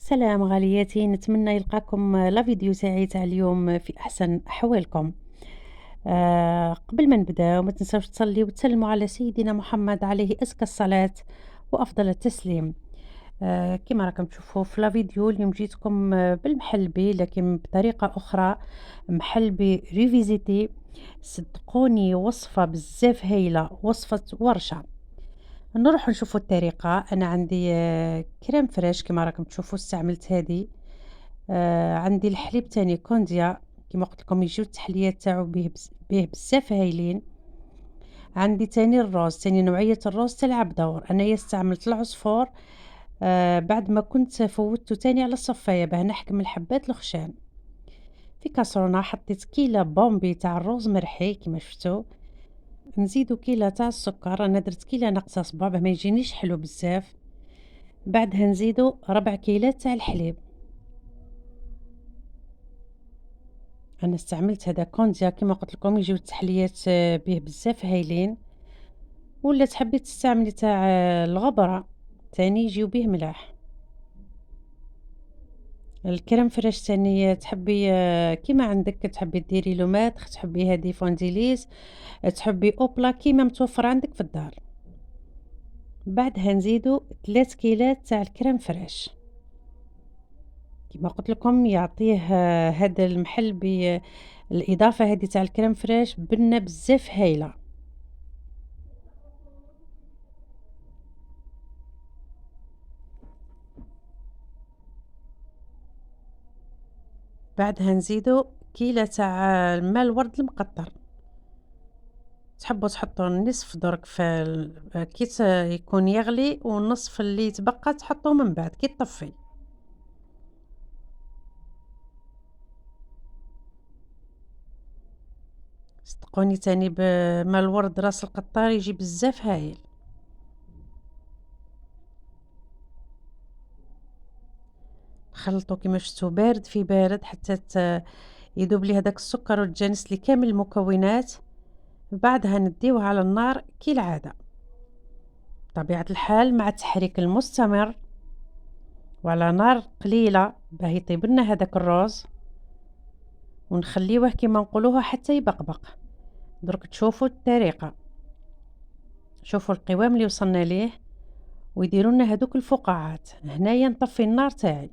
سلام غالياتي، نتمنى يلقاكم لا فيديو تاعي تاع اليوم في أحسن أحوالكم. قبل ما نبداو ما تنساوش تصليو وتسلموا على سيدنا محمد عليه أزكى الصلاة وأفضل التسليم. كما راكم تشوفوا في لا فيديو اليوم جيتكم بالمحلبي لكن بطريقة أخرى. محلبي ريفيزيتي، صدقوني وصفة بزاف هايلة، وصفة ورشة. نروح نشوفوا الطريقة. أنا عندي كريم فريش كما راكم تشوفوا استعملت هذه. عندي الحليب تاني كونديا كيما قلت لكم يجيو التحليات تاعو بيه بزاف هايلين. عندي تاني الروز، تاني نوعية الروز تلعب دور. انايا استعملت العصفور بعد ما كنت فوتته تاني على الصفاية باه نحكم الحبات الخشان. في كاسرونة حطيت كيلة بومبي تاع الروز مرحي كيما شفتوا. نزيدو كيلة تاع السكر، انا درت كيلة ناقصة صباع باه ما يجينيش حلو بزاف. بعدها نزيدو 4 كيلات تاع الحليب. أنا استعملت هذا كونزيا كيما قلت لكم يجيو التحليات بيه بزاف هايلين، ولا تحبي تستعملي تاع الغبرة تاني يجيو بيه ملاح. الكريم فريش تاني تحبي كيما عندك، تحبي ديري لوماتخ، تحبي هادي فونديليز، تحبي اوبلا كيما متوفر عندك في الدار. بعدها نزيدو 3 كيلات تاع الكريم فريش كيما قلت لكم يعطيه هذا المحل بالإضافة هذه تاع الكريم فريش بنة بزاف هايلة. بعدها نزيدو كيلة تاع الماء الورد المقطر، تحبوا تحطوا نصف درك في كي يكون يغلي، والنصف اللي يتبقى تحطوه من بعد كي تطفي. صدقوني تاني بماء الورد راس القطار يجي بزاف هايل. خلطوا كيما شفتوا بارد في بارد حتى يذوب لي هذاك السكر وتجانس لي كامل المكونات. بعدها نديوه على النار كالعادة بطبيعة الحال مع التحريك المستمر وعلى نار قليلة باه يطيب لنا هذاك الروز، ونخليوه كيما نقولوها حتى يبقبق. درك تشوفوا الطريقة، شوفوا القوام اللي وصلنا ليه، ويديروا لنا هذوك الفقاعات. هنايا نطفي النار تاعي،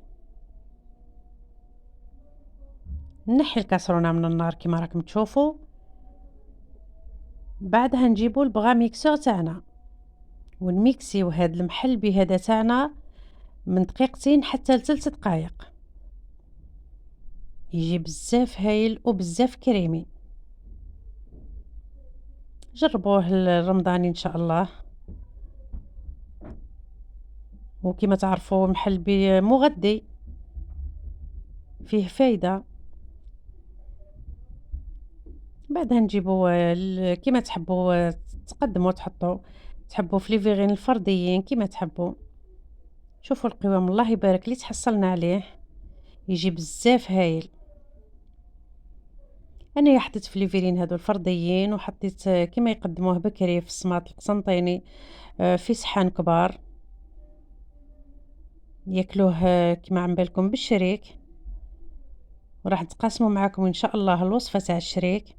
نحي الكاسرونه من النار كيما راكم تشوفوا. بعدها نجيبوا البغا ميكسور تاعنا ونميكسيو هذا المحلبي هذا تاعنا من دقيقتين حتى ل3 دقائق. يجي بزاف هايل وبزاف كريمي. جربوه الرمضاني ان شاء الله. وكما تعرفوا محلبي مغذي فيه فايدة. بعدها نجيبوا كيما تحبوا تقدموا تحطوا، تحبوا في ليفيغين الفرديين كيما تحبوا. شوفوا القوام الله يبارك لي تحصلنا عليه، يجي بزاف هايل. انا حطيت في ليفيرين هادو الفرديين، وحطيت كيما يقدموه بكري في الصماط القسنطيني في صحان كبار ياكلوه كيما عم بالكم بالشريك. وراح نتقاسموا معكم ان شاء الله الوصفه تاع الشريك.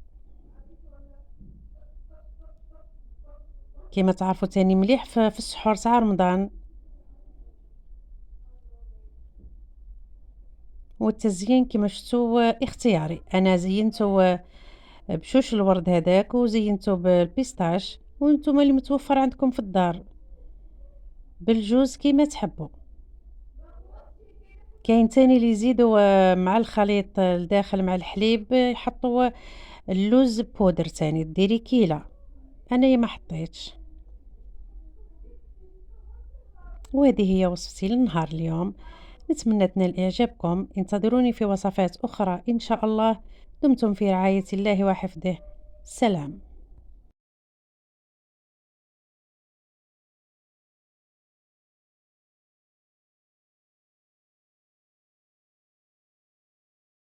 كيما تعرفوا تاني مليح في السحور تاع رمضان. والتزيين كيما شفتوا اختياري، انا زينته بشوش الورد هذاك، وزينته بالبيستاش، وانتم اللي متوفر عندكم في الدار بالجوز كيما تحبوا. كاين تاني اللي يزيدوا مع الخليط الداخل مع الحليب يحطوا اللوز بودر تاني ديري كيلة. انا ما حطيتش. وهذه هي وصفتي للنهار اليوم، نتمنى تنال إعجابكم. انتظروني في وصفات أخرى إن شاء الله. دمتم في رعاية الله وحفظه. سلام.